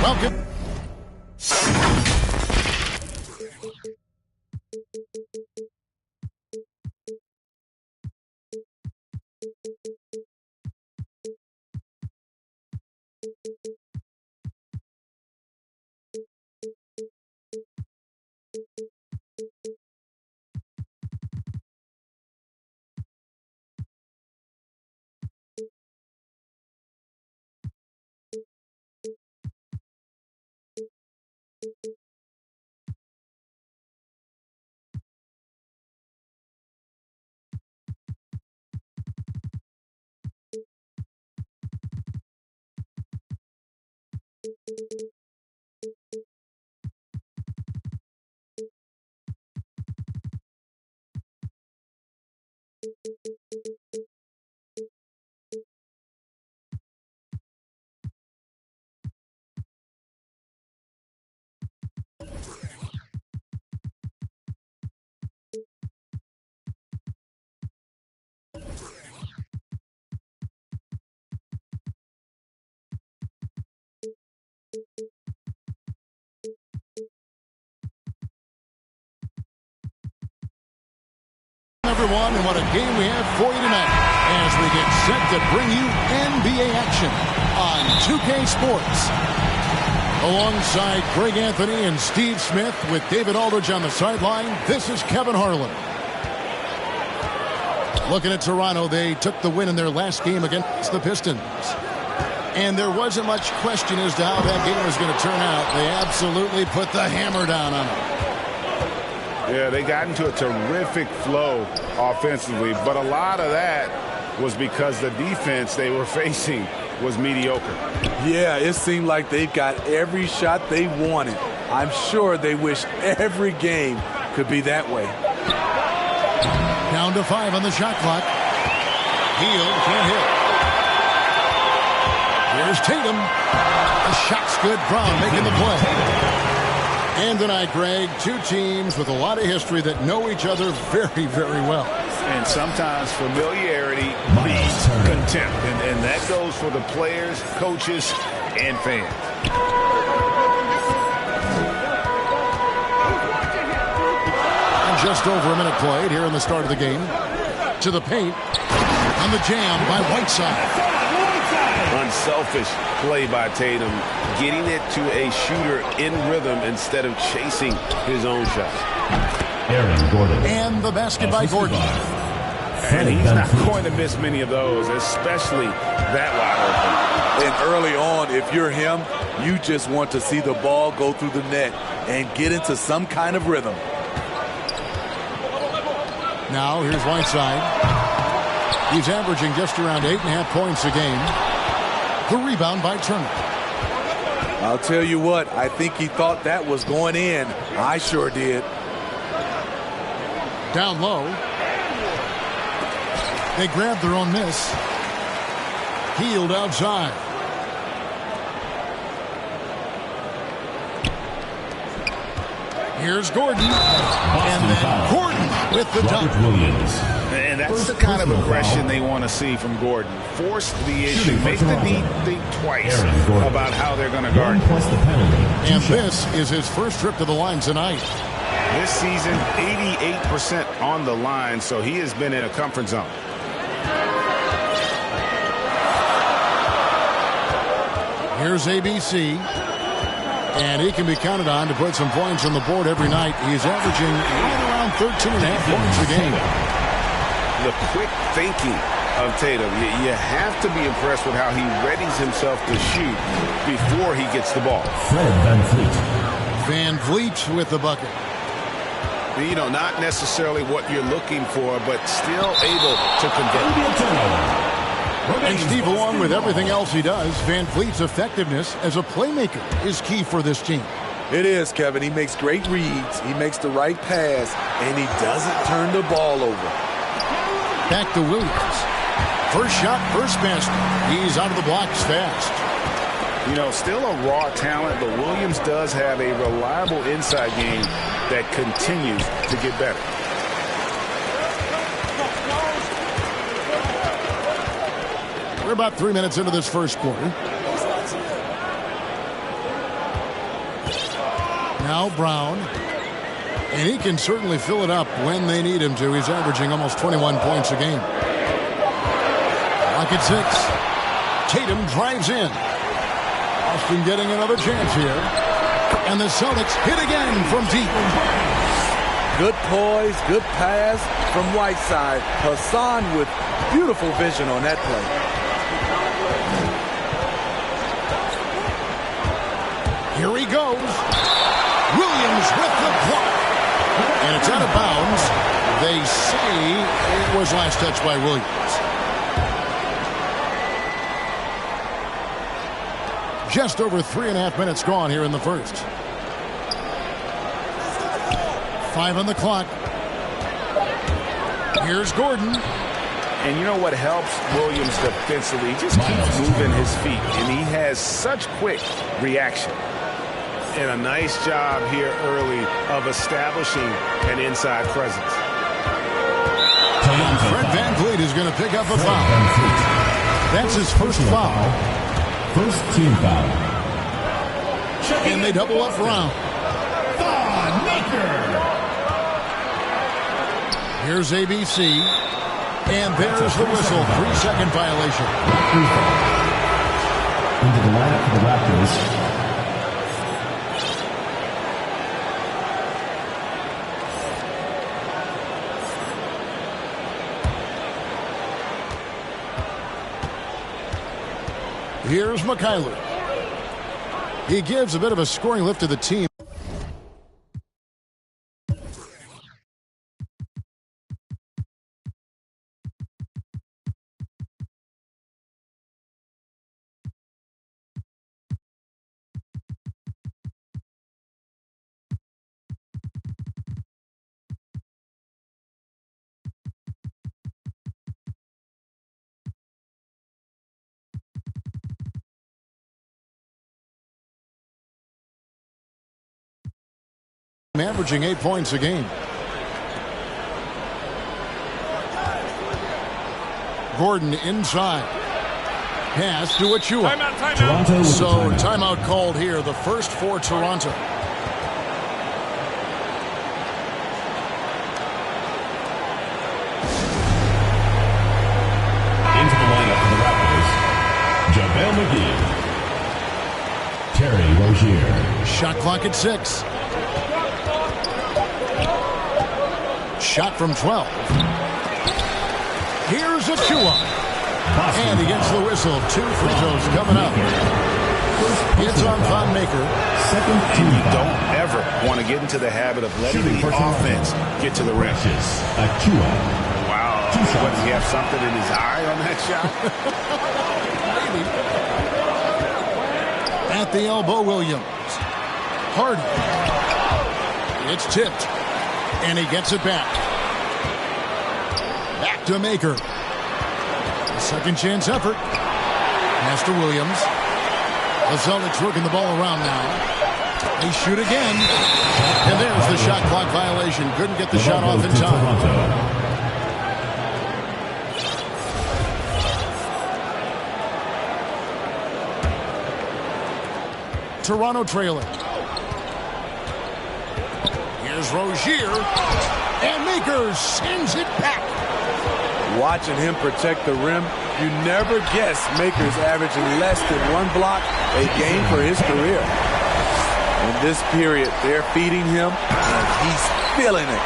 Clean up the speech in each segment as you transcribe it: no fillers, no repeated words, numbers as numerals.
Welcome. Everyone, and what a game we have for you tonight as we get set to bring you NBA action on 2K Sports. Alongside Greg Anthony and Steve Smith with David Aldridge on the sideline, this is Kevin Harlan. Looking at Toronto, they took the win in their last game against the Pistons. And there wasn't much question as to how that game was going to turn out. They absolutely put the hammer down on them. Yeah, they got into a terrific flow offensively, but a lot of that was because the defense they were facing was mediocre. Yeah, it seemed like they got every shot they wanted. I'm sure they wish every game could be that way. Down to 5 on the shot clock. Hield can't hit. Here's Tatum. The shot's good. Brown making the play. And tonight, Greg, two teams with a lot of history that know each other very, very well. And sometimes familiarity breeds contempt. And that goes for the players, coaches, and fans. And just over a minute played here in the start of the game. To the paint. On the jam by Whiteside. Unselfish play by Tatum, getting it to a shooter in rhythm instead of chasing his own shot. Aaron Gordon. And the basket by Gordon. And he's not going to miss many of those, especially that wide open. And early on, if you're him, you just want to see the ball go through the net and get into some kind of rhythm. Now here's Whiteside. He's averaging just around 8.5 points a game. The rebound by Turner. I'll tell you what, I think he thought that was going in. I sure did. Down low. They grabbed their own miss. Hield outside. Here's Gordon. And then Gordon with the dunk. And that's the kind of aggression they want to see from Gordon. Force the issue. Make the team think twice about how they're going to guard. And this is his first trip to the line tonight. This season, 88% on the line, so he has been in a comfort zone. Here's ABC. And he can be counted on to put some points on the board every night. He's averaging right around 13.5 points a game. The quick thinking of Tatum. You have to be impressed with how he readies himself to shoot before he gets the ball. Fred VanVleet. VanVleet with the bucket. You know, not necessarily what you're looking for, but still able to convert. And Steve, along with everything else he does, VanVleet's effectiveness as a playmaker is key for this team. It is, Kevin. He makes great reads. He makes the right pass, and he doesn't turn the ball over. Back to Williams. First shot, first basket. He's out of the blocks fast. You know, still a raw talent, but Williams does have a reliable inside game that continues to get better. We're about 3 minutes into this first quarter. Now Brown. And he can certainly fill it up when they need him to. He's averaging almost 21 points a game. Lock at 6. Tatum drives in. Austin getting another chance here. And the Celtics hit again from deep. Good poise, good pass from Whiteside. Hassan with beautiful vision on that play. Here he goes. Williams with the block. And it's out of bounds. They say it was last touched by Williams. Just over 3.5 minutes gone here in the first. 5 on the clock. Here's Gordon. And you know what helps Williams defensively? He just keeps moving his feet, and he has such quick reaction. And a nice job here early of establishing an inside presence. Fred VanVleet is going to pick up a foul. That's his first foul. First team foul. And they double up Brown. Here's ABC. And there's the whistle. 3-second violation. Into the lineup for the Raptors. Here's McKyler. He gives a bit of a scoring lift to the team. Averaging 8 points a game. Gordon inside. Pass to Achua. Toronto So timeout called here. The first for Toronto. Into the lineup for the Raptors. JaVale McGee. Terry Rozier. Shot clock at 6. Shot from 12. Here's Achua. And he gets the whistle. 2 free throws coming up. It's on Von Maker. Second team You foul. don't ever want to get into the habit of letting Shooting the personal offense get to the rim. Achua. Wow. Two shots. What, does he have something in his eye on that shot? At the elbow, Williams. Harden. It's tipped. And he gets it back. Back to Maker. A second chance effort. Pass to Williams. The Celtics working the ball around now. They shoot again. And there's the shot clock violation. Couldn't get the shot off in time. Toronto trailing. Here's Rozier. And Maker sends it back. Watching him protect the rim, you never guess Maker's averaging less than 1 block a game for his career. In this period, they're feeding him, and he's feeling it.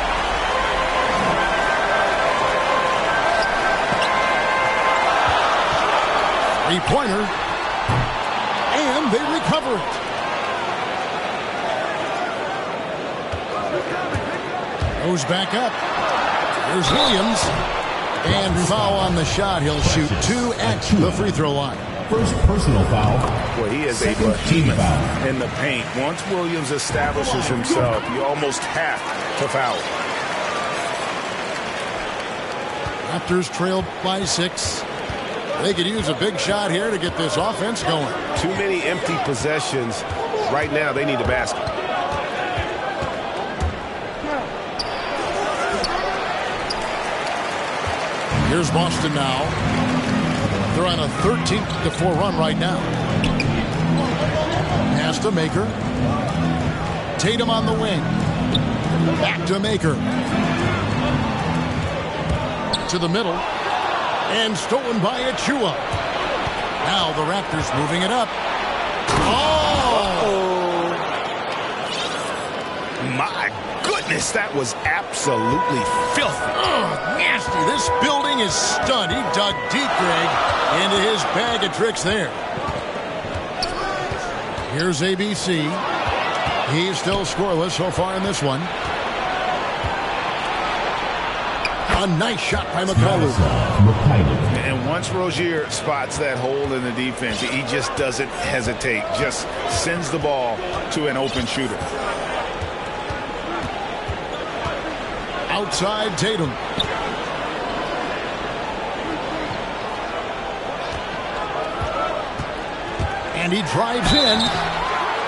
Three-pointer. And they recover it. Goes back up. Here's Williams. And foul on the shot. He'll shoot 2 at the free throw line. First personal foul. Well, he is a Second team behemoth foul. in the paint. Once Williams establishes himself, you almost have to foul. Raptors trailed by 6. They could use a big shot here to get this offense going. Too many empty possessions. Right now, they need a basket. Here's Boston now. They're on a 13-4 run right now. Pass to Maker. Tatum on the wing. Back to Maker. To the middle. And stolen by Achua. Now the Raptors moving it up. Oh! My goodness, that was absolutely filthy. Oh, nasty. This building is stunned. He dug deep, Greg, into his bag of tricks there. Here's ABC. He's still scoreless so far in this one. A nice shot by McCullough. And once Rozier spots that hole in the defense, he just doesn't hesitate. Just sends the ball to an open shooter. Outside Tatum. And he drives in.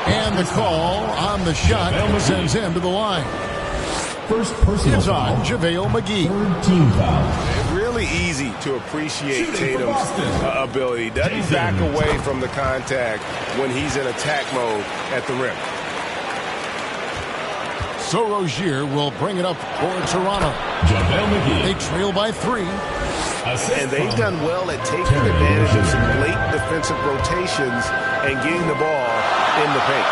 And the call on the shot sends him to the line. First personal It's on foul. JaVale McGee. Third team foul. Really easy to appreciate Tatum's ability. He doesn't back away from the contact when he's in attack mode at the rim. So Rozier will bring it up for Toronto. JaVale McGee. They trail by 3. And they've done well at taking advantage of some late defensive rotations and getting the ball in the paint.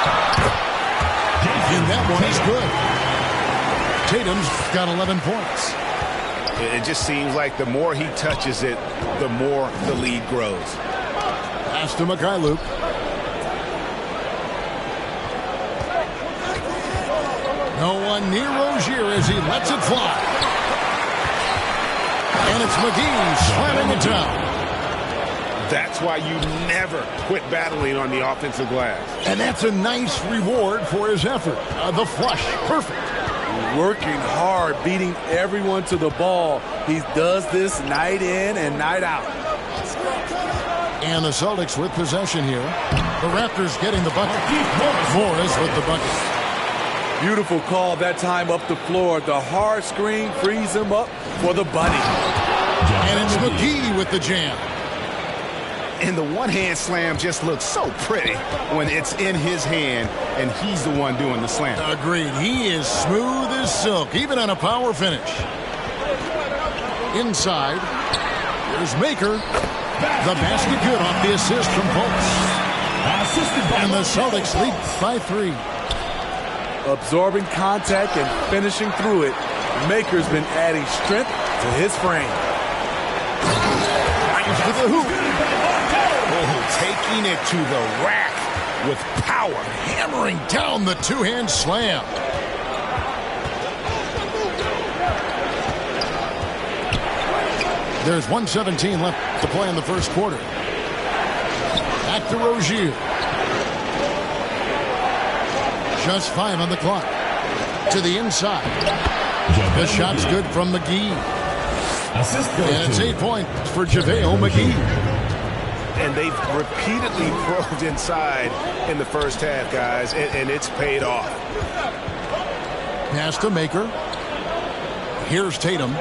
And that one is good. Tatum's got 11 points. It just seems like the more he touches it, the more the lead grows. Pass to Mikhailuk. No one near Rozier as he lets it fly. And it's McGee slamming it down. That's why you never quit battling on the offensive glass. And that's a nice reward for his effort. The flush, perfect. Working hard, beating everyone to the ball. He does this night in and night out. And the Celtics with possession here. The Raptors getting the bucket. Morris with the bucket. Beautiful call that time up the floor. The hard screen frees him up for the bunny. And it's McGee with the jam. And the one-hand slam just looks so pretty when it's in his hand and he's the one doing the slam. Agreed. He is smooth as silk, even on a power finish. Inside, here's Maker. The basket good off the assist from Fultz. And the Celtics lead by 3. Absorbing contact and finishing through it. Maker's been adding strength to his frame. To the hoop. Taking it to the rack with power. Hammering down the two-hand slam. There's 1:17 left to play in the first quarter. Back to Rozier. Just 5 on the clock. To the inside. The shot's good from McGee. And it's 8 points for JaVale McGee. And they've repeatedly probed inside in the first half, guys, and it's paid off. Pass to Maker. Here's Tatum.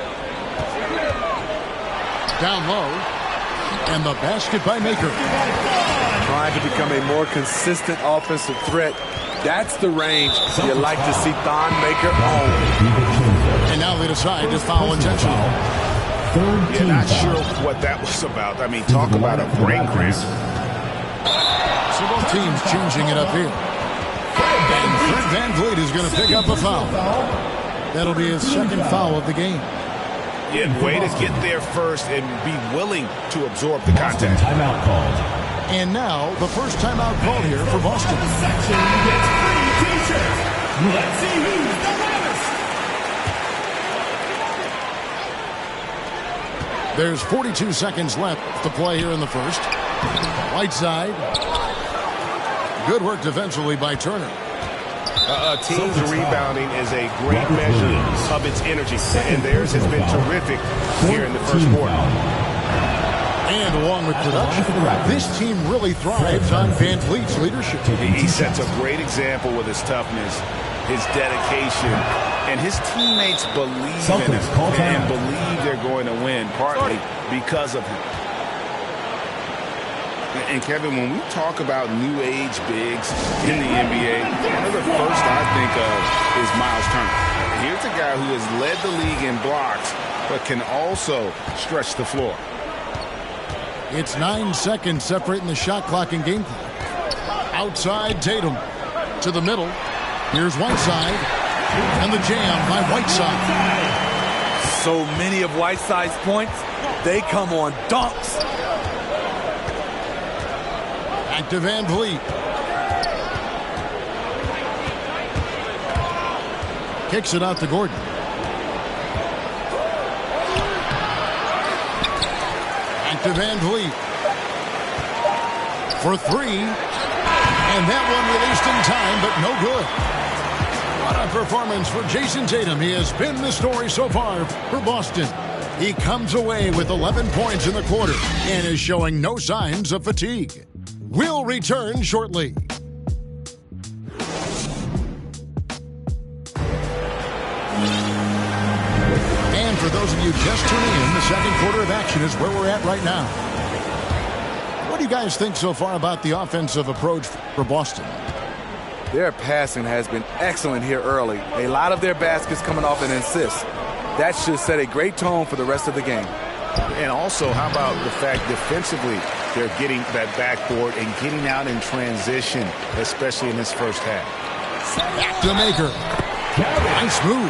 Down low. And the basket by Maker. Trying to become a more consistent offensive threat. That's the range you like to see Thon Maker own. And now they decide to foul intentional. Yeah, not sure what that was about. I mean, talk about a brain cramp. So both teams changing it up here. And Fred VanVleet is going to pick up a foul. That'll be his second foul of the game. Yeah, way to get there first and be willing to absorb the contact. Timeout called. And now the first timeout called here for Boston. Section gets free t-shirts. Let's see who's the loudest. There's 42 seconds left to play here in the first. Right side. Good work defensively by Turner. Team's rebounding is a great measure of its energy, and theirs has been terrific here in the first quarter. And along with production, this team really thrives on VanVleet's leadership. He sets a great example with his toughness, his dedication, and his teammates believe in him and believe they're going to win, partly because of him. And Kevin, when we talk about new age bigs in the NBA, one of the first I think of is Miles Turner. Here's a guy who has led the league in blocks, but can also stretch the floor. It's 9 seconds separating the shot clock and game clock. Outside Tatum to the middle. Here's Whiteside. And the jam by Whiteside. So many of Whiteside's points, they come on dunks. Back to Van Vliet. Kicks it out to Gordon. Back to Van Vliet. For three. And that one released in time, but no good. What a performance for Jason Tatum. He has been the story so far for Boston. He comes away with 11 points in the quarter and is showing no signs of fatigue. We'll return shortly. And for those of you just tuning in, the second quarter of action is where we're at right now. What do you guys think so far about the offensive approach for Boston? Their passing has been excellent here early. A lot of their baskets coming off an assist. That should set a great tone for the rest of the game. And also, how about the fact defensively they're getting that backboard and getting out in transition, especially in this first half. Back to Maker. Nice move.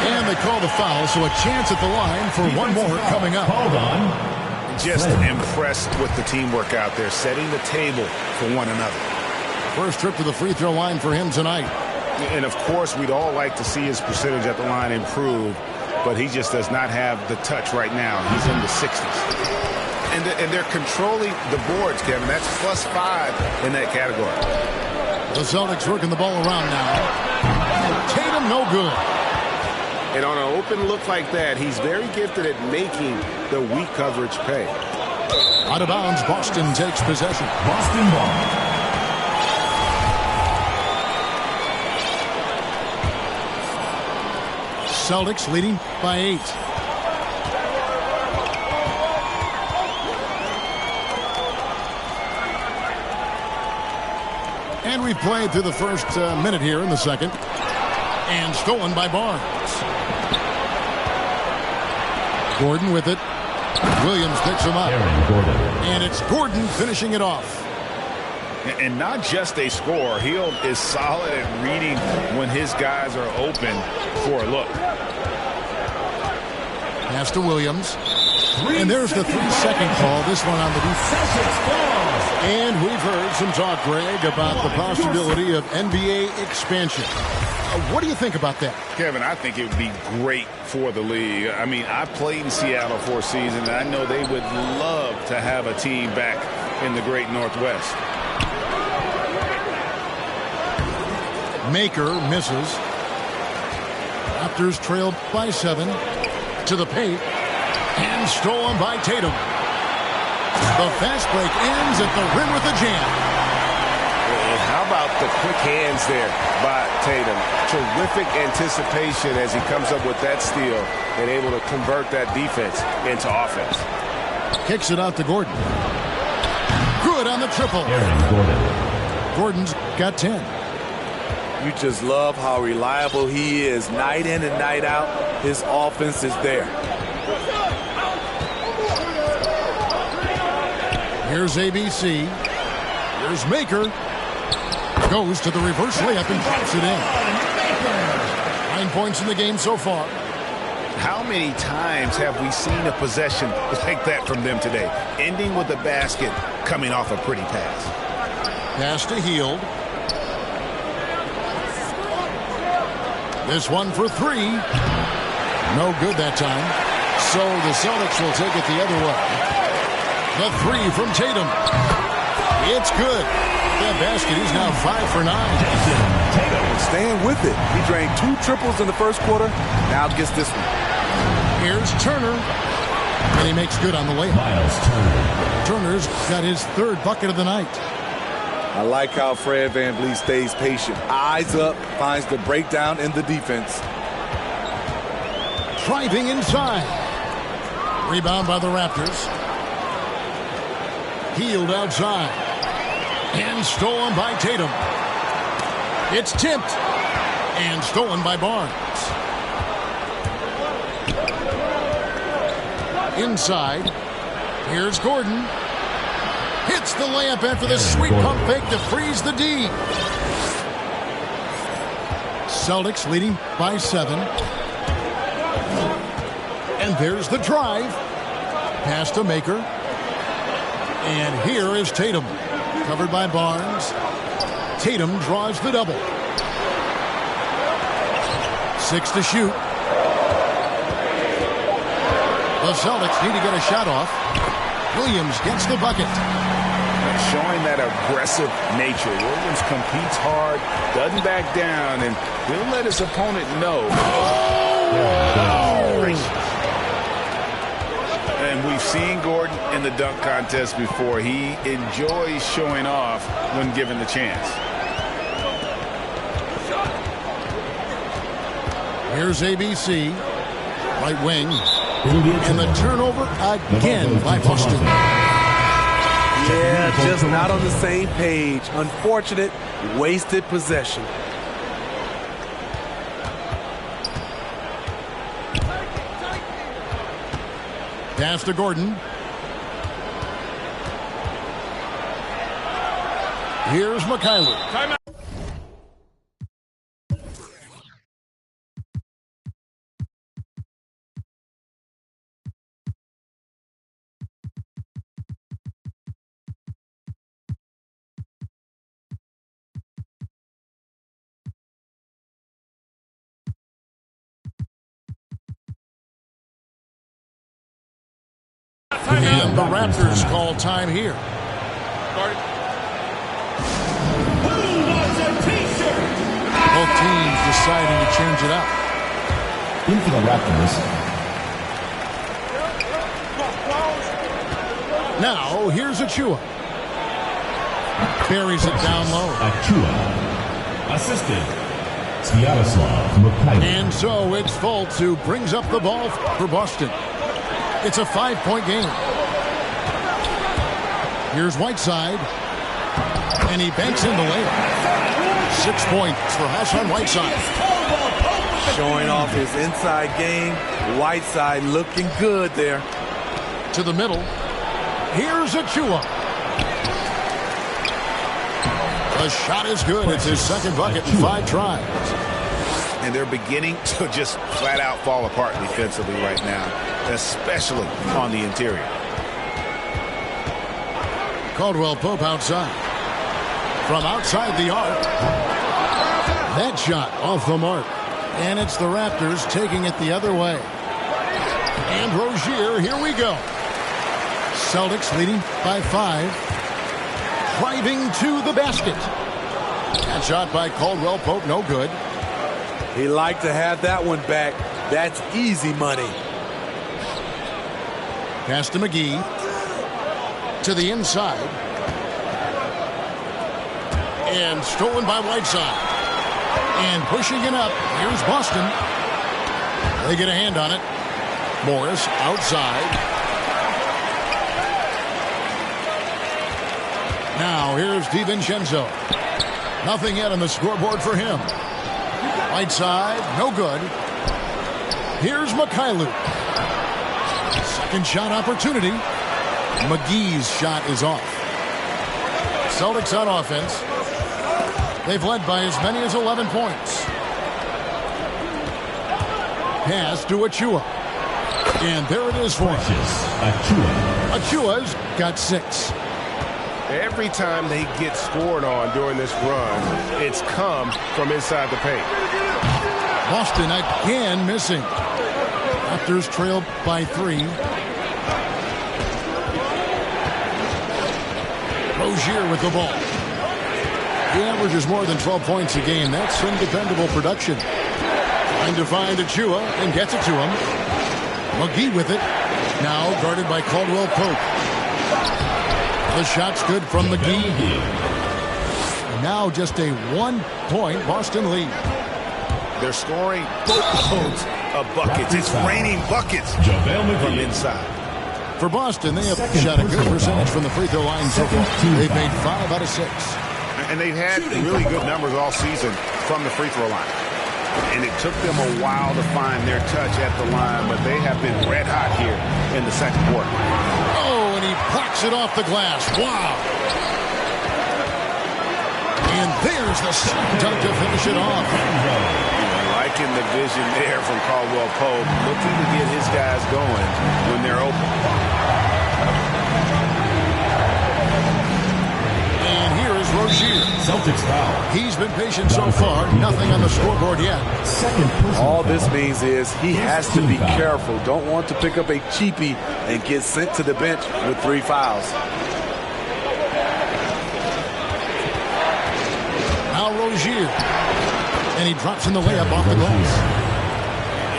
And they call the foul, so a chance at the line for one more coming up. Hold on. Just impressed with the teamwork out there, setting the table for one another. First trip to the free throw line for him tonight. And, of course, we'd all like to see his percentage at the line improve, but he just does not have the touch right now. He's in the 60s. And they're controlling the boards, Kevin. That's +5 in that category. The Celtics working the ball around now. Tatum, no good. And on an open look like that, he's very gifted at making the weak coverage pay. Out of bounds, Boston takes possession. Boston ball. Celtics leading by 8. And we've played through the first minute here in the second. And stolen by Barnes. Gordon with it. Williams picks him up. And it's Gordon finishing it off. And not just a scorer. He is solid at reading when his guys are open for a look. Pass to Williams. And there's the 3-second call. This one on the defense. And we've heard some talk, Greg, about the possibility of NBA expansion. What do you think about that? Kevin, I think it would be great for the league. I mean, I played in Seattle for a season, and I know they would love to have a team back in the great Northwest. Maker misses. Raptors trailed by 7 to the paint and stolen by Tatum. The fast break ends at the rim with a jam. And how about the quick hands there by Tatum? Terrific anticipation as he comes up with that steal and able to convert that defense into offense. Kicks it out to Gordon. Good on the triple. Gordon's got 10. You just love how reliable he is night in and night out. His offense is there. Here's ABC. Here's Maker. Goes to the reverse layup and drops it in. 9 points in the game so far. How many times have we seen a possession like that from them today? Ending with a basket, coming off a pretty pass. Pass to Hield. This one for 3. No good that time. So the Celtics will take it the other way. The 3 from Tatum. It's good. That basket, he's now 5 for 9. Staying with it. He drained 2 triples in the first quarter. Now gets this one. Here's Turner. And he makes good on the layup. Turner's got his 3rd bucket of the night. I like how Fred VanVleet stays patient. Eyes up, finds the breakdown in the defense. Driving inside. Rebound by the Raptors. Healed outside. And stolen by Tatum. It's tipped. And stolen by Barnes. Inside. Here's Gordon. Hits the layup after the sweet pump fake to freeze the D. Celtics leading by 7. And there's the drive. Pass to Maker. And here is Tatum. Covered by Barnes. Tatum draws the double. 6 to shoot. The Celtics need to get a shot off. Williams gets the bucket. Showing that aggressive nature. Williams competes hard, doesn't back down, and he'll let his opponent know. And we've seen Gordon in the dunk contest before. He enjoys showing off when given the chance. Here's ABC. Right wing. And the turnover again by Boston. Yeah, just not on the same page. Unfortunate, wasted possession. Pass to Gordon. Here's Mikhailuk. Timeout. And the Raptors call time here. Both teams deciding to change it up. In for the Raptors. Now, here's Achua. Buries it down low. Achua. Assisted. Sviatoslav Mikhailuk. And so it's Fultz who brings up the ball for Boston. It's a 5-point game. Here's Whiteside. And he banks in the layup. 6 points for Hassan Whiteside. Showing off his inside game. Whiteside looking good there. To the middle. Here's Achua. The shot is good. It's his second bucket in 5 tries. And they're beginning to just flat out fall apart defensively right now, especially on the interior. Caldwell Pope outside. From outside the arc. That shot off the mark. And it's the Raptors taking it the other way. And Rozier, here we go. Celtics leading by 5. Driving to the basket. That shot by Caldwell Pope, no good. He liked to have that one back. That's easy money. Pass to McGee. To the inside. And stolen by Whiteside. And pushing it up. Here's Boston. They get a hand on it. Morris outside. Now here's DiVincenzo. Nothing yet on the scoreboard for him. Whiteside, no good. Here's Mikhailuk. Second shot opportunity. McGee's shot is off. Celtics on offense. They've led by as many as 11 points. Pass to Achua. And there it is for him. Achua's got 6. Every time they get scored on during this run, it's come from inside the paint. Boston again missing. Raptors trailed by 3. Rozier with the ball. He averages more than 12 points a game. That's some dependable production. Trying to find Achua and gets it to him. McGee with it. Now guarded by Caldwell Pope. The shot's good from McGee. And now just a 1-point Boston lead. They're scoring boatloads of buckets. It's raining buckets from inside. For Boston, they have shot a good percentage from the free throw line so far. They've made 5 out of 6. And they've had really good numbers all season from the free throw line. And it took them a while to find their touch at the line, but they have been red hot here in the second quarter. Oh, and he blocks it off the glass. Wow. And there's the dunk to finish it off. Liking the vision there from Caldwell Pope, looking to get his guys going when they're open. And here is Rozier. Celtics foul. He's been patient so far. Nothing on the scoreboard yet. All this means is he has to be careful. Don't want to pick up a cheapie and get sent to the bench with 3 fouls. Now Rozier. And he drops in the layup off the glass.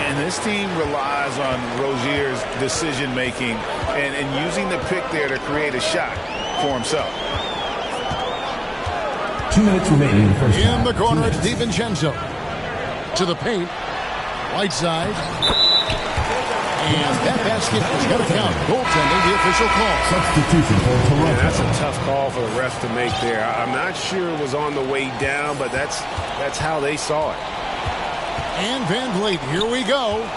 And this team relies on Rozier's decision-making and using the pick there to create a shot for himself. 2 minutes remaining in the first half. In the corner, it's DiVincenzo. To the paint. Whiteside. And that basket is going to count. Goaltending, the official call. Substitution for Toronto. Yeah, that's a tough call for the ref to make there. I'm not sure it was on the way down, but that's how they saw it. And Van Vliet, here we go.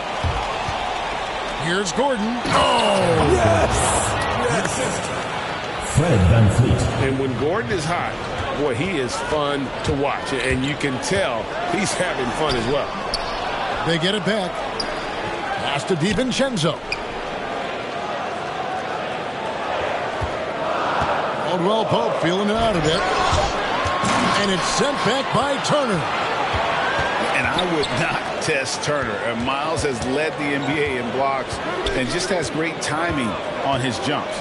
Here's Gordon. Oh! Yes! Fred Van Vliet. And when Gordon is hot, boy, he is fun to watch. And you can tell he's having fun as well. They get it back. Pass to DiVincenzo. Caldwell Pope feeling it out a bit. And it's sent back by Turner. And I would not test Turner. Miles has led the NBA in blocks and just has great timing on his jumps.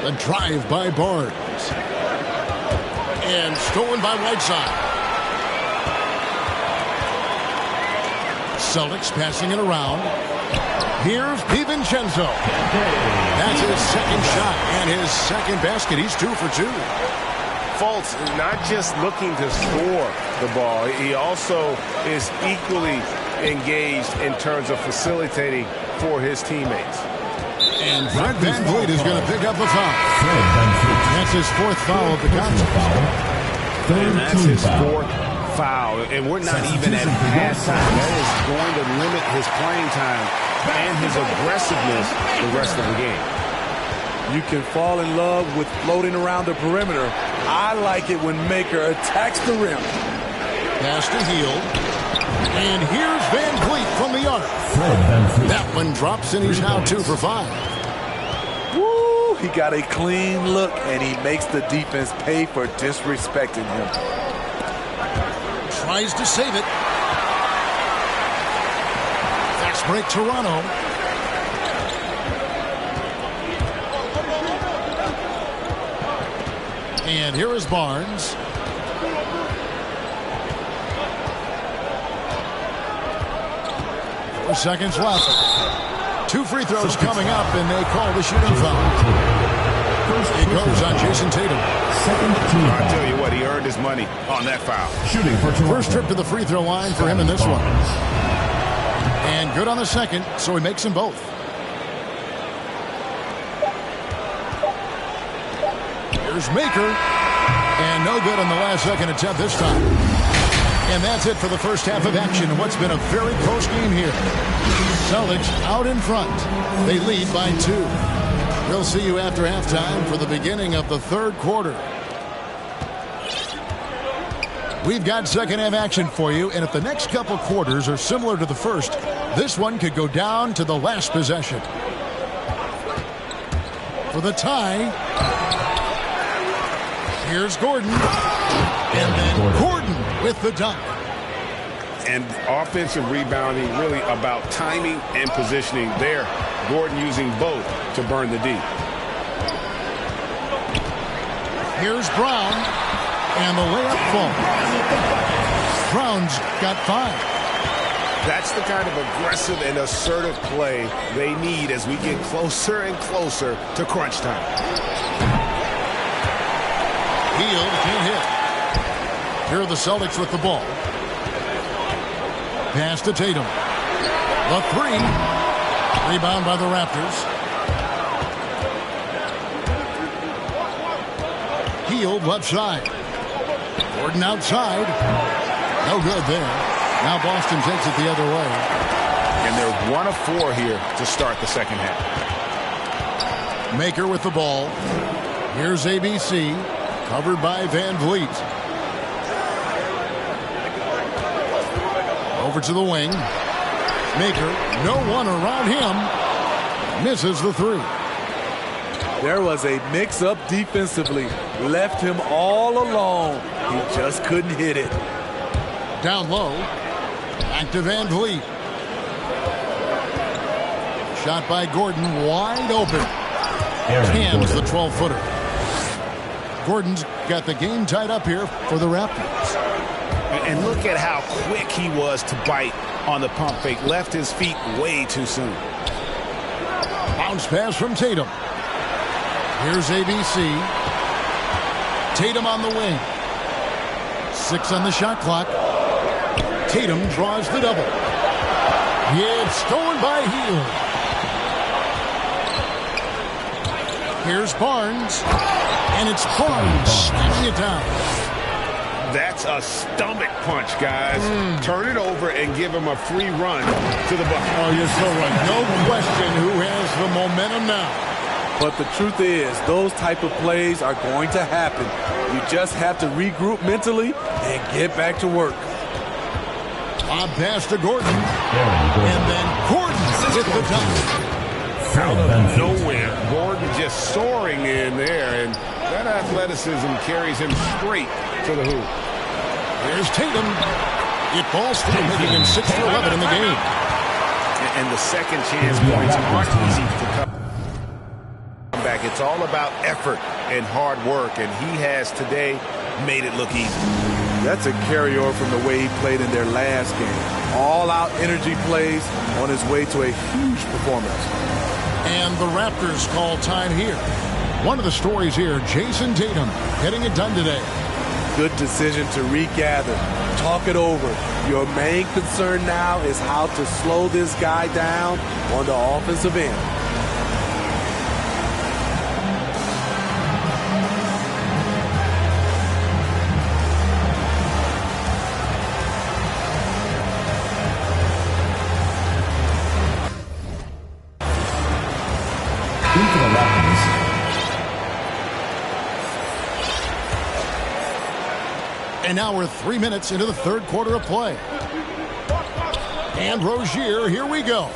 The drive by Barnes. And stolen by Whiteside. Celtics passing it around. Here's DiVincenzo. That's his second shot and his second basket. He's 2 for 2. Fultz is not just looking to score the ball. He also is equally engaged in terms of facilitating for his teammates. And Fred Van Vliet is going to pick up a foul. That's his 4th foul of the contest. And that's his 4th foul. And we're not even at halftime. That is going to limit his playing time and his aggressiveness the rest of the game. You can fall in love with floating around the perimeter. I like it when Maker attacks the rim. Pass to Hield. And here's Van Vliet from the arc. That one drops, and he's now 2 for 5. Woo! He got a clean look, and he makes the defense pay for disrespecting him. Tries to save it. Fast break Toronto. And here is Barnes. Seconds left. 2 free throws coming up, and they call the shooting foul. It goes on Jason Tatum. I'll tell you what, he earned his money on that foul. Shooting for Toronto. First trip to the free throw line for him in this one. And good on the second, so he makes them both. Here's Maker. And no good on the last second attempt this time. And that's it for the first half of action. What's been a very close game here. Celtics out in front. They lead by 2. We'll see you after halftime for the beginning of the 3rd quarter. We've got second half action for you, and if the next couple quarters are similar to the first, this one could go down to the last possession. For the tie, here's Gordon. And then Gordon with the dunk. And offensive rebounding really about timing and positioning there. Gordon using both to burn the D. Here's Brown. And the layup falls. Brown's got 5. That's the kind of aggressive and assertive play they need as we get closer and closer to crunch time. Hield can't hit. Here are the Celtics with the ball. Pass to Tatum. The 3. Rebound by the Raptors. Healed left side. Gordon outside. No good there. Now Boston takes it the other way. And they're 1 of 4 here to start the second half. Maker with the ball. Here's ABC. Covered by Van Vliet. Over to the wing. Maker, no one around him. Misses the three. There was a mix-up defensively. Left him all alone. He just couldn't hit it. Down low. Back to Van Vliet. Shot by Gordon, wide open. Cams the 12-footer. Gordon's got the game tied up here for the Raptors. And look at how quick he was to bite on the pump fake. Left his feet way too soon. Bounce pass from Tatum. Here's ABC. Tatum on the wing. 6 on the shot clock. Tatum draws the double. It's stolen by Hield. Here's Barnes. And it's Barnes slamming it down. That's a stomach punch, guys. Turn it over and give him a free run to the bucket. Oh, you're so right. No question who has the momentum now. But the truth is, those type of plays are going to happen. You just have to regroup mentally and get back to work. Lob pass to Gordon. And then Gordon with the dunk. Nowhere. Gordon just soaring in there, and that athleticism carries him straight to the hoop. There's Tatum. It falls through, making him 6 for 11 in the game. And the second chance points aren't easy to come back. It's all about effort and hard work, and he has today made it look easy. That's a carryover from the way he played in their last game. All-out energy plays on his way to a huge performance. And the Raptors call time here. One of the stories here, Jason Tatum getting it done today. Good decision to regather, talk it over. Your main concern now is how to slow this guy down on the offensive end. Into the Raptors. And now we're 3 minutes into the third quarter of play. And Rozier, here we go.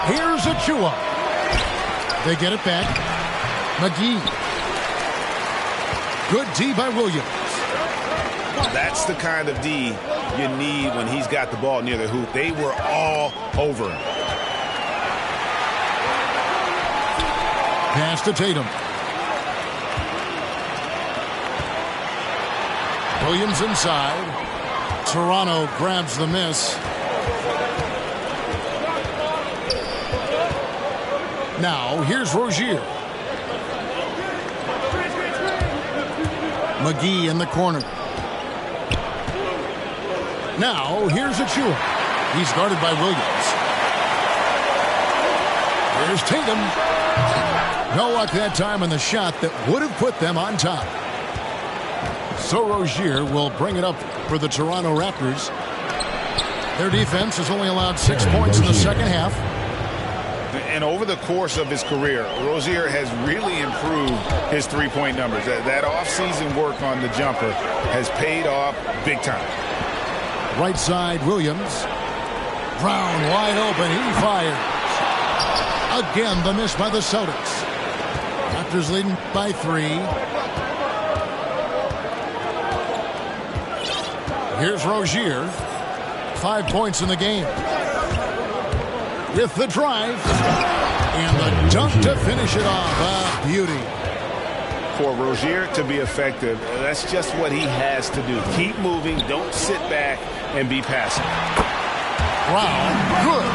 Here's Achua. They get it back. McGee. Good D by Williams. That's the kind of D you need when he's got the ball near the hoop. They were all over him. Pass to Tatum. Williams inside. Toronto grabs the miss. Now, here's Rozier. McGee in the corner. Now, here's Achua. He's guarded by Williams. Here's Tatum. No luck that time on the shot that would have put them on top. So Rozier will bring it up for the Toronto Raptors. Their defense has only allowed 6 points in the second half. And over the course of his career, Rozier has really improved his three-point numbers. That offseason work on the jumper has paid off big time. Right side, Williams. Brown wide open. He fires. Again, the miss by the Celtics. Raptors leading by 3. Here's Rozier. 5 points in the game. With the drive. And the dunk to finish it off. A beauty. For Rozier to be effective, that's just what he has to do. Keep moving. Don't sit back and be passive. Brown, good.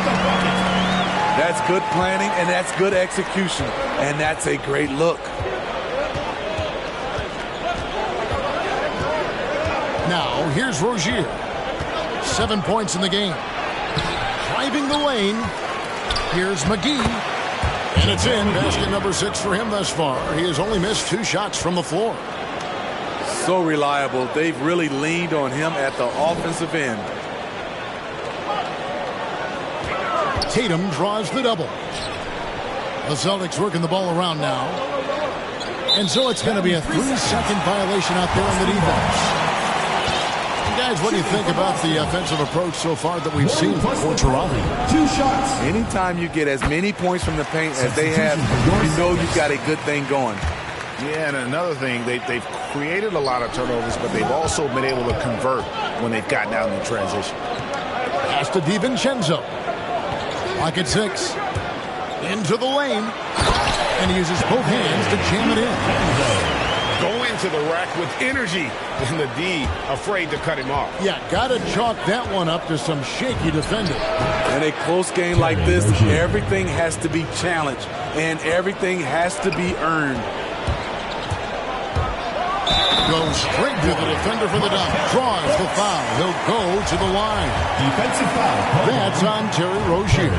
That's good planning, and that's good execution. And that's a great look. Now, here's Rozier. 7 points in the game. Driving the lane. Here's McGee. And it's in. Basket number 6 for him thus far. He has only missed 2 shots from the floor. So reliable. They've really leaned on him at the offensive end. Tatum draws the double. The Celtics working the ball around now. And so it's going to be a 3-second violation out there on the defense. Guys, what do you think about the offensive approach so far that we've seen for Toronto? 2 shots. Anytime you get as many points from the paint as they have, you know you've got a good thing going. Yeah, and another thing, they've created a lot of turnovers, but they've also been able to convert when they've gotten out in the transition. Pass to DiVincenzo. Pocket 6. Into the lane. And he uses both hands to jam it in. Go into the rack with energy. And the D afraid to cut him off. Yeah, got to chalk that one up to some shaky defending. In a close game like this, everything has to be challenged. And everything has to be earned. Goes straight to the defender for the dunk. Draws the foul. He'll go to the line. Defensive foul. That's on Terry Rozier.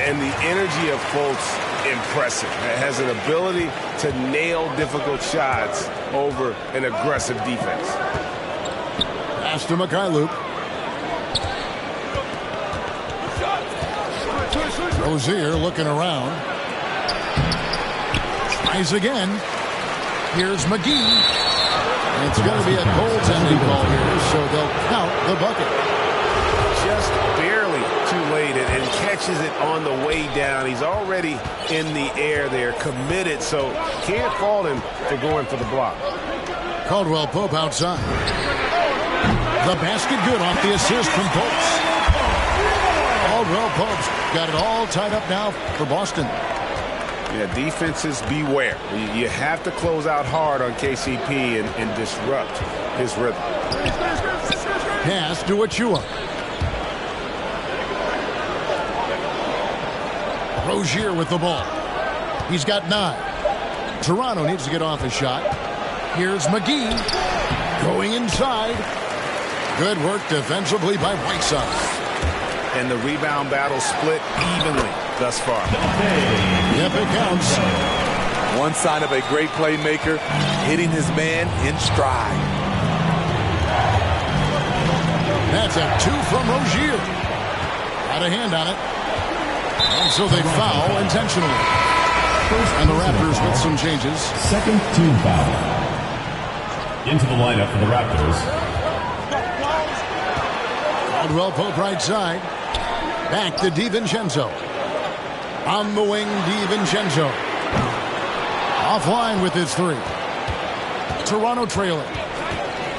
And the energy of Fultz, impressive. It has an ability to nail difficult shots over an aggressive defense. Pass to Mikhailuk. Rozier looking around. Tries again. Here's McGee. It's going to be a goaltending call here, so they'll count the bucket. Just barely too late and catches it on the way down. He's already in the air there, committed, so can't fault him for going for the block. Caldwell Pope outside. The basket good off the assist from Pope. Caldwell Pope's got it all tied up now for Boston. Yeah, defenses beware. You have to close out hard on KCP and disrupt his rhythm. Pass to Achua. Rozier with the ball. He's got 9. Toronto needs to get off a shot. Here's McGee. Going inside. Good work defensively by Whiteside. And the rebound battle split evenly thus far. Yep, it counts. One sign of a great playmaker, hitting his man in stride. That's a 2 from Rozier. Got a hand on it. And so they foul intentionally. And the Raptors with some changes. Second team foul. Into the lineup for the Raptors. Caldwell Pope right side. Back to DiVincenzo. On the wing, DiVincenzo. Offline with his 3. Toronto trailing.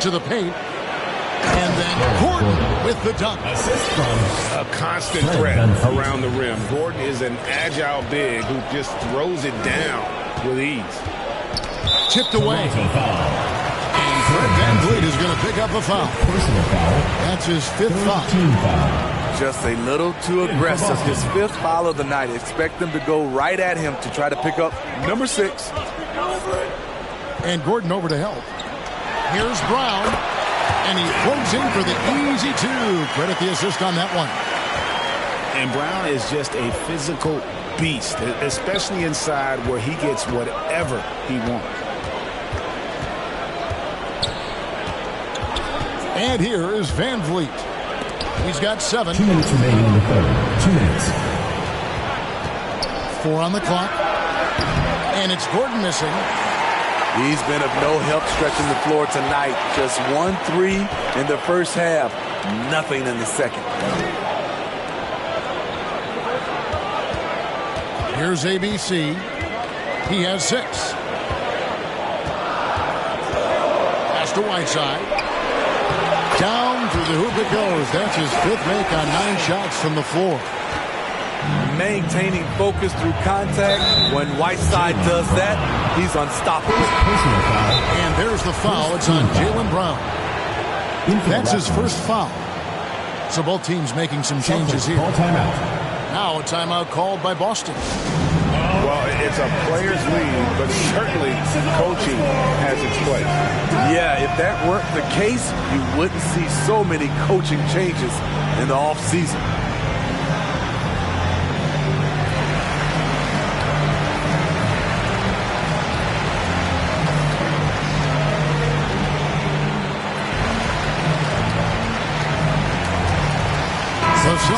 To the paint. And then Gordon with the dunk. Assist from a constant threat around the rim. Gordon is an agile big who just throws it down with ease. Tipped away. And Fred VanVleet is going to pick up a foul. Personal foul. That's his 5th foul. Team foul. Just a little too aggressive. His 5th foul of the night. Expect them to go right at him to try to pick up number 6. And Gordon over to help. Here's Brown. And he floats in for the easy 2. Credit the assist on that one. And Brown is just a physical beast, especially inside where he gets whatever he wants. And here is VanVleet. He's got 7. 2 minutes remaining in the third. 2 minutes. 4 on the clock. And it's Gordon missing. He's been of no help stretching the floor tonight. Just 1 3 in the first half. Nothing in the second. Here's ABC. He has 6. Pass to Whiteside. Down through the hoop it goes. That's his 5th make on 9 shots from the floor. Maintaining focus through contact. When Whiteside does that, he's unstoppable. Personal foul. And there's the foul. It's on Jaylen Brown. That's his 1st foul. So both teams making some changes here. Call timeout. Now a timeout called by Boston. Well, it's a player's league, but certainly coaching has its place. Yeah, if that weren't the case, you wouldn't see so many coaching changes in the offseason.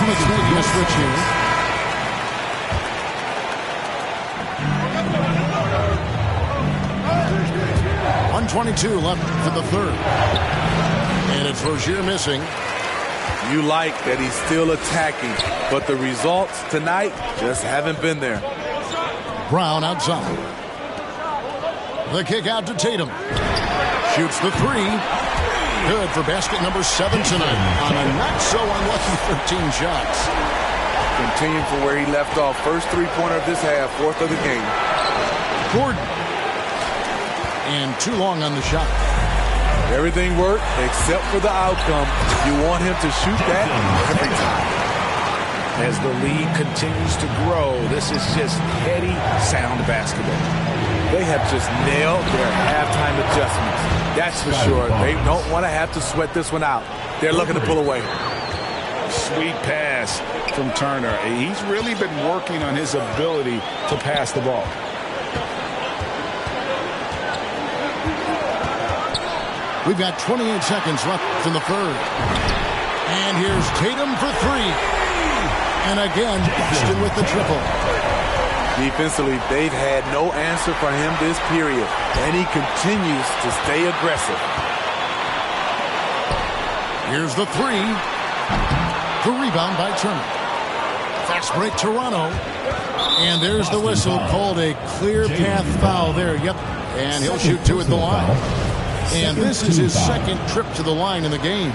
Celtics making a switch here. .122 left for the third. And it's Rozier missing. You like that he's still attacking, but the results tonight just haven't been there. Brown outside. The kick out to Tatum. Shoots the three. Good for basket number 7 tonight on a not-so-unlucky 13 shots. Continuing from where he left off. First three-pointer of this half, fourth of the game. Gordon. And too long on the shot. Everything worked except for the outcome. You want him to shoot that every time. As the lead continues to grow, this is just heady, sound basketball. They have just nailed their halftime adjustments. That's for sure. They don't want to have to sweat this one out. They're looking to pull away. Sweet pass from Turner. He's really been working on his ability to pass the ball. We've got 28 seconds left in the third. And here's Tatum for three. And again, Boston with the triple. Defensively, they've had no answer for him this period, and he continues to stay aggressive. Here's the three. The rebound by Turner. Fast break, Toronto. And there's the whistle, called a clear path foul there. Yep, and he'll shoot two at the line. And this is his second trip to the line in the game.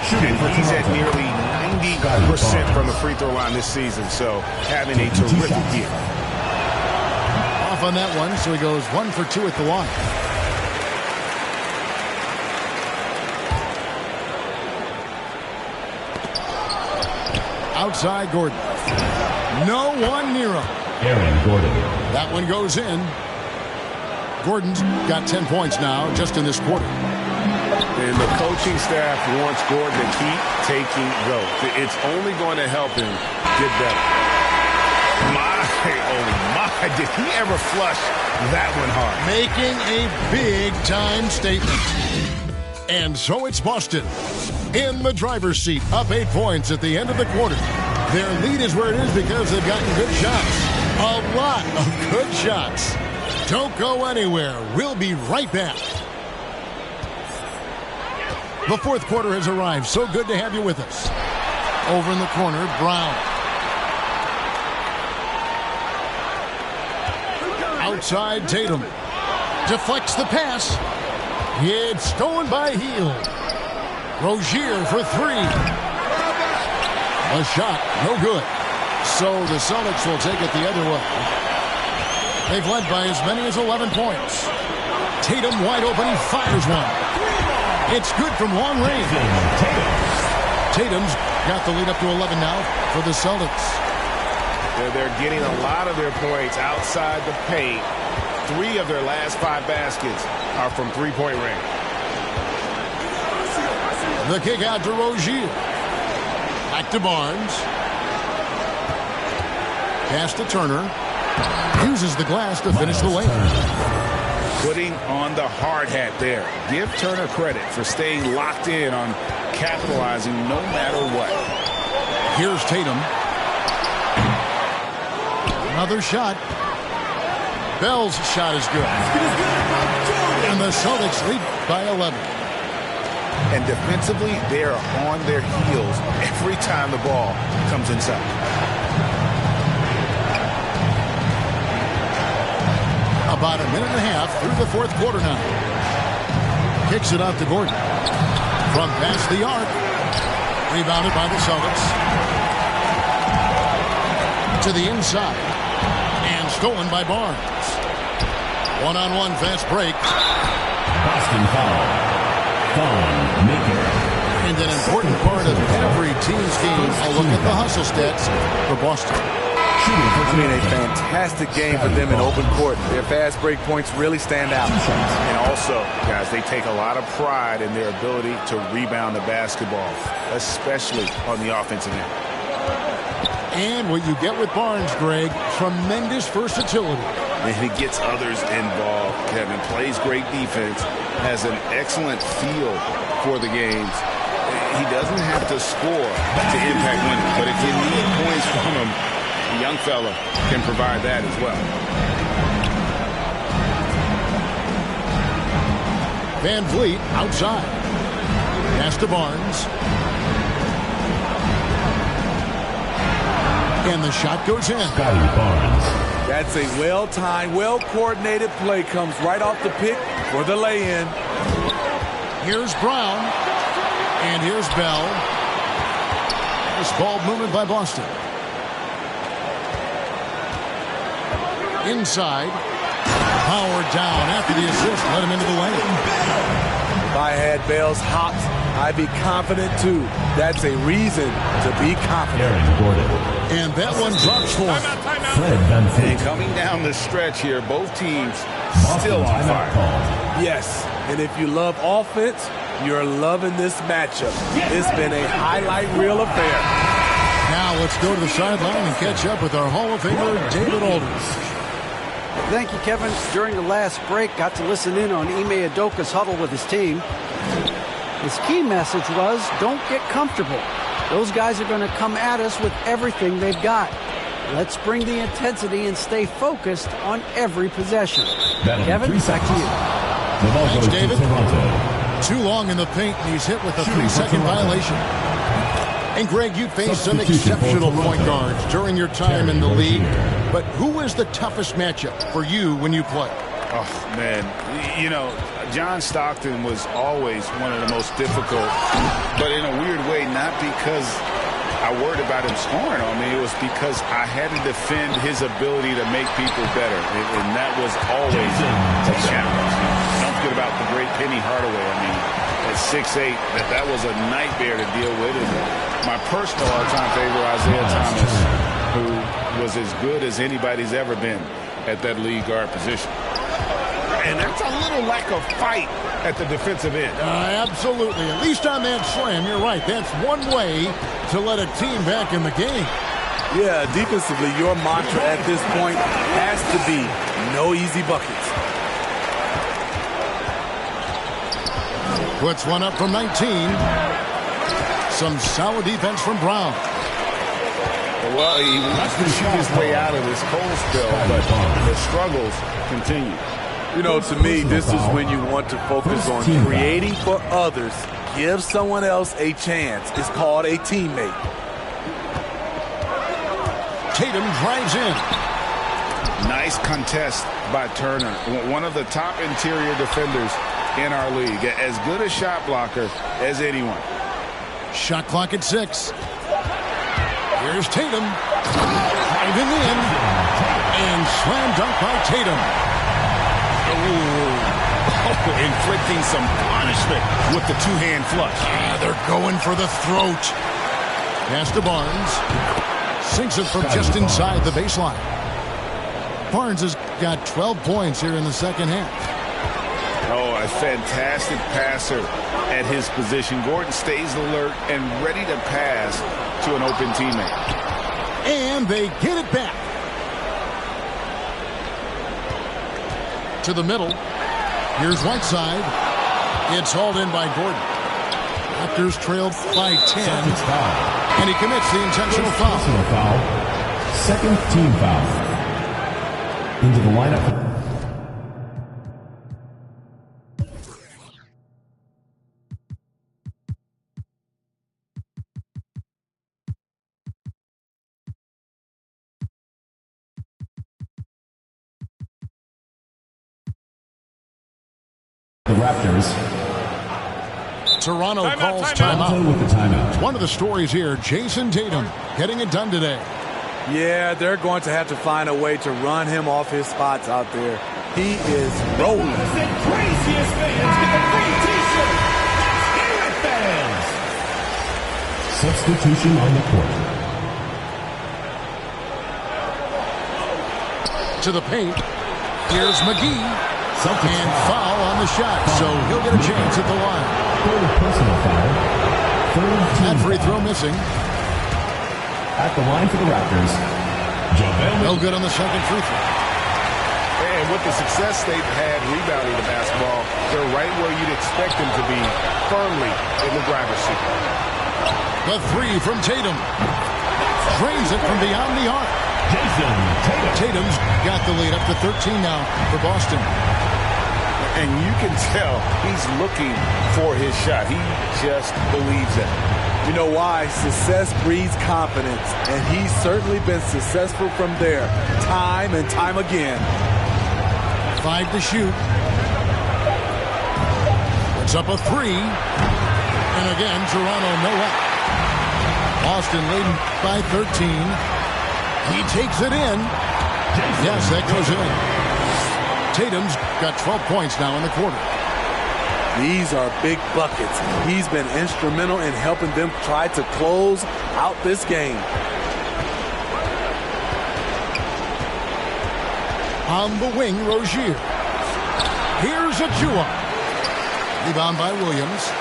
He's at nearly 90% from the free throw line this season, so having a terrific year. Off on that one, so he goes 1 for 2 at the line. Outside Gordon. No one near him. Aaron Gordon. That one goes in. Gordon's got 10 points now just in this quarter. And the coaching staff wants Gordon to keep taking those. It's only going to help him get better. Did he ever flush that one hard? Making a big-time statement. And so it's Boston in the driver's seat, up 8 points at the end of the quarter. Their lead is where it is because they've gotten good shots. A lot of good shots. Don't go anywhere. We'll be right back. The fourth quarter has arrived. So good to have you with us. Over in the corner, Brown. Outside, Tatum. Deflects the pass. It's stolen by Hield. Rozier for three. A shot, no good. So the Celtics will take it the other way. They've led by as many as 11 points. Tatum wide open, he fires one. It's good from long range. Tatum's got the lead up to 11 now for the Celtics. They're getting a lot of their points outside the paint. 3 of their last 5 baskets are from three-point range. The kick out to Rozier. Back to Barnes. Pass to Turner. Uses the glass to finish the lane. Putting on the hard hat there. Give Turner credit for staying locked in on capitalizing no matter what. Here's Tatum. Another shot. Bell's shot is good. And the Celtics lead by 11. And defensively, they are on their heels every time the ball comes inside. About a minute and a half through the fourth quarter now. Kicks it out to Gordon. From past the arc. Rebounded by the Celtics. To the inside. And stolen by Barnes. One-on-one fast break. Boston foul. Foul maker. And an important part of every team's game, a look at the hustle stats for Boston. I mean, a fantastic game for them in open court. Their fast break points really stand out. And also, guys, they take a lot of pride in their ability to rebound the basketball, especially on the offensive end. And what you get with Barnes, Greg, tremendous versatility. And he gets others involved. Kevin plays great defense, has an excellent feel for the games. he doesn't have to score to impact winning, but if you need points from him, the young fella can provide that as well. Van Vliet outside. Pass to Barnes. And the shot goes in. Scotty Barnes. That's a well-timed, well-coordinated play. Comes right off the pick for the lay-in. Here's Brown. And here's Bell. This ball movement by Boston. Inside. Howard down after the assist. Let him into the lane. If I had Bell's hops, I'd be confident too. That's a reason to be confident. Aaron Gordon. And that one drops for him. Fred Van Fleet. And coming down the stretch here, both teams Boston still on timeout fire. call. Yes, and if you love offense, you're loving this matchup. It's been a highlight reel affair. Now let's go to the sideline and catch up with our Hall of Famer, David Aldridge. Thank you, Kevin. During the last break, got to listen in on Ime Udoka's huddle with his team. His key message was, don't get comfortable. Those guys are going to come at us with everything they've got. Let's bring the intensity and stay focused on every possession. Kevin, back to you. The ball Thanks, goes David. to Toronto. Too long in the paint, and he's hit with a 3-second violation. And Greg, you faced some exceptional point guards during your time in the league, but who was the toughest matchup for you when you played? Oh, man. You know, John Stockton was always one of the most difficult, but in a weird way, not because I worried about him scoring on me. It was because I had to defend his ability to make people better, and that was always a challenge. Don't forget about the great Penny Hardaway. I mean, at 6'8", that was a nightmare to deal with. And my personal all-time favorite, Isaiah Thomas, who was as good as anybody's ever been at that lead guard position. And that's a little lack of fight at the defensive end. Absolutely. At least on that slam, you're right. That's one way to let a team back in the game. Yeah, defensively, your mantra at this point has to be no easy buckets. Puts one up from 19. Some solid defense from Brown. Well, he wants to shoot his way out of this cold spell, but the struggles continue. You know, to me, this is when you want to focus on creating for others. Give someone else a chance. It's called a teammate. Tatum drives in. Nice contest by Turner. One of the top interior defenders in our league. As good a shot blocker as anyone. Shot clock at 6. Here's Tatum. Driving in. And slam dunk by Tatum. Inflicting some punishment with the two-hand flush. They're going for the throat. Pass to Barnes. Sinks it from just inside the baseline. Barnes has got 12 points here in the second half. Oh, a fantastic passer at his position. Gordon stays alert and ready to pass to an open teammate. And they get it back. To the middle. Here's Whiteside. It's hauled in by Gordon. Raptors trailed by 10. And he commits the intentional foul. Second team foul. Into the lineup. The Raptors. Toronto calls timeout. With the timeout. One of the stories here, Jason Tatum getting it done today. Yeah, they're going to have to find a way to run him off his spots out there. He is rolling. The craziest fans get the free t-shirt. Spirit fans. Substitution on the court. To the paint. Here's McGee. And foul on the shot, so he'll get a chance at the line. Third personal foul. Third team That free throw foul. missing. At the line for the Raptors, JaVale No good on the second free throw. And with the success they've had rebounding the basketball, they're right where you'd expect them to be, firmly in the driver's seat. The three from Tatum. Drains it from beyond the arc. Tatum's got the lead up to 13 now for Boston. And you can tell he's looking for his shot. He just believes it. You know why? Success breeds confidence, and he's certainly been successful from there, time and time again. 5 to shoot. Puts up a 3. And again, Toronto no up. Boston leading by 13. He takes it in. Yes, that goes in. Tatum's got 12 points now in the quarter. These are big buckets. He's been instrumental in helping them try to close out this game. On the wing, Rozier. Here's Achua. Rebound by Williams.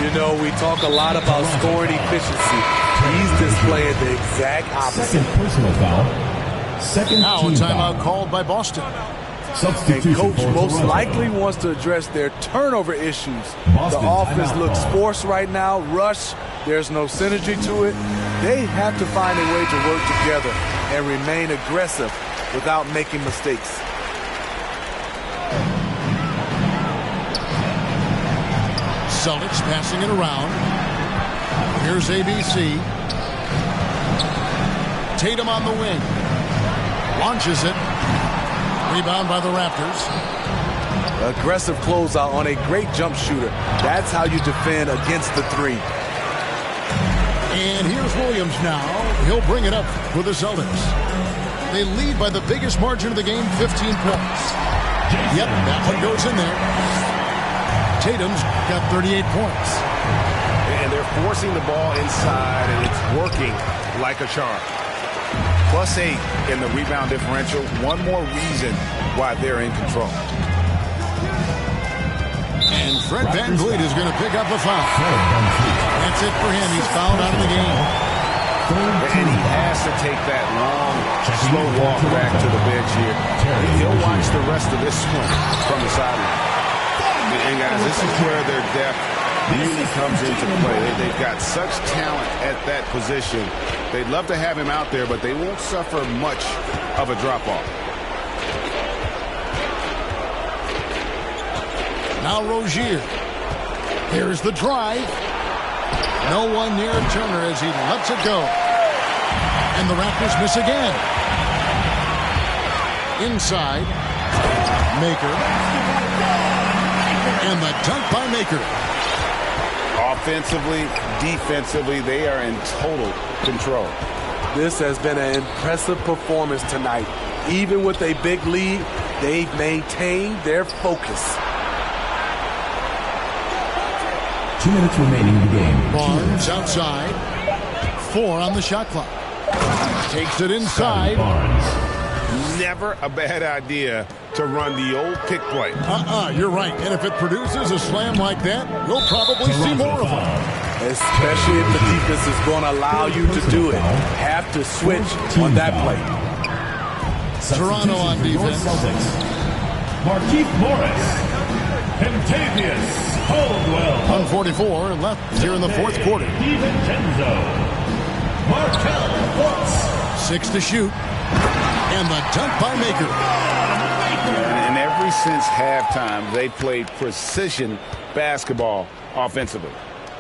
You know, we talk a lot about scoring efficiency. He's displaying the exact opposite. Second personal foul. Second Now a team timeout foul. called by Boston. And Substitution coach for most Toronto. likely wants to address their turnover issues. Boston The offense timeout looks call. forced right now. Rush. There's no synergy to it. They have to find a way to work together and remain aggressive without making mistakes. Celtics passing it around. Here's ABC. Tatum on the wing. Launches it. Rebound by the Raptors. Aggressive closeout on a great jump shooter. That's how you defend against the three. And here's Williams now. He'll bring it up for the Celtics. They lead by the biggest margin of the game, 15 points. Yep, that one goes in there. Tatum's got 38 points. And they're forcing the ball inside, and it's working like a charm. +8 in the rebound differential. One more reason why they're in control. And Fred VanVleet is going to pick up a foul. That's it for him. He's fouled out of the game. And he has to take that long, slow walk back to the bench here. He'll watch the rest of this one from the sideline. And guys, this is where their depth really comes into play. They've got such talent at that position. They'd love to have him out there, but they won't suffer much of a drop-off. Now Rozier. Here's the drive. No one near Turner as he lets it go. And the Raptors miss again. Inside. Maker. And the dunk by Maker. Offensively, defensively, they are in total control. This has been an impressive performance tonight. Even with a big lead, they've maintained their focus. 2 minutes remaining in the game. Barnes outside. 4 on the shot clock. Takes it inside. Barnes. Never a bad idea to run the old pick play. You're right. And if it produces a slam like that, we'll probably see more of them. Especially if the defense is going to allow you to do it. Have to switch on that play. Toronto on defense. Markieff Morris. Kentavious Caldwell. 144 left here in the fourth quarter. DiVincenzo. Markel Fultz. 6 to shoot. And the dunk by Maker. And ever since halftime, they played precision basketball offensively.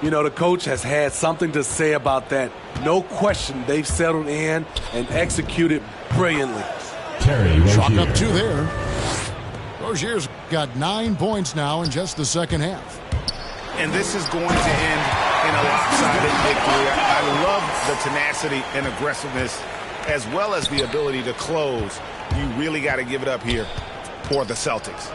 You know, the coach has had something to say about that. No question, they've settled in and executed brilliantly. Chalk up 2 there. Rozier's got 9 points now in just the second half. And this is going to end in a lopsided victory. I love the tenacity and aggressiveness as well as the ability to close. You really got to give it up here for the Celtics.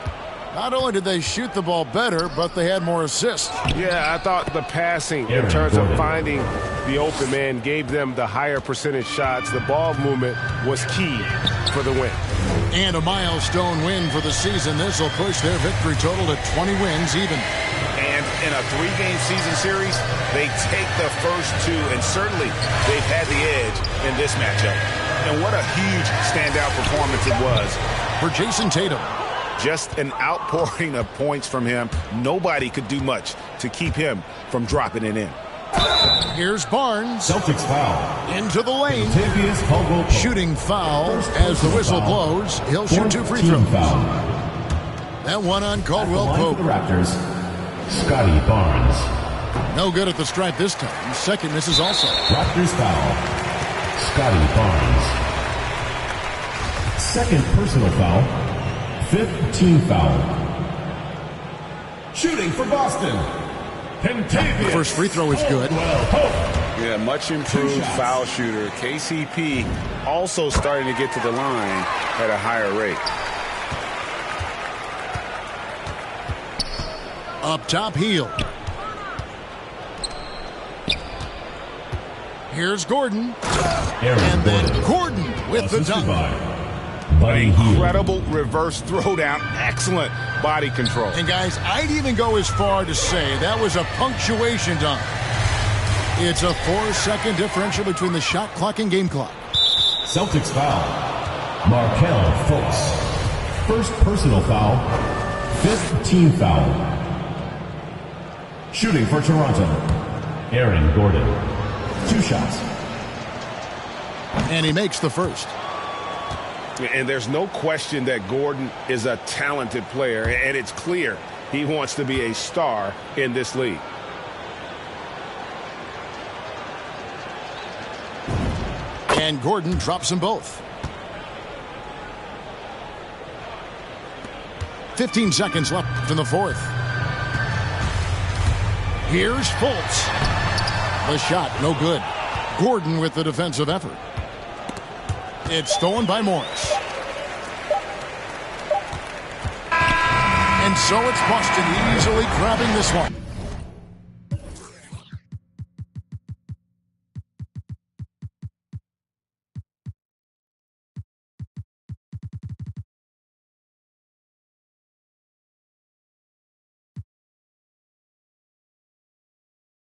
Not only did they shoot the ball better, but they had more assists. Yeah, I thought the passing in terms of finding the open man gave them the higher percentage shots. The ball movement was key for the win. And a milestone win for the season. This will push their victory total to 20 wins even. And in a 3-game season series, they take the first 2, and certainly they've had the edge in this matchup. And what a huge standout performance it was for Jason Tatum. Just an outpouring of points from him. Nobody could do much to keep him from dropping it in. Here's Barnes. Celtics foul. Into the lane. Kentavious Caldwell Pope. Shooting foul as the whistle blows. He'll shoot 2 free throws. Foul. That one on Caldwell Pope. For the Raptors, Scotty Barnes. No good at the stripe this time. Second misses also. Raptors foul. Scotty Barnes. Second personal foul. Fifth team foul. Shooting for Boston. Kentavious. First free throw is good. Yeah, much improved foul shooter. KCP also starting to get to the line at a higher rate. Up top, Heel. Here's Gordon. And then Gordon with the dunk. Incredible reverse throwdown. Excellent body control. And guys, I'd even go as far to say that was a punctuation dunk. It's a 4-second differential between the shot clock and game clock. Celtics foul. Markelle Fultz. First personal foul. Fifth team foul. Shooting for Toronto, Aaron Gordon. 2 shots. And he makes the first. And there's no question that Gordon is a talented player, and it's clear he wants to be a star in this league. And Gordon drops them both. 15 seconds left in the fourth. Here's Fultz. The shot, no good. Gordon with the defensive effort. It's stolen by Morris. And so it's Boston easily grabbing this one.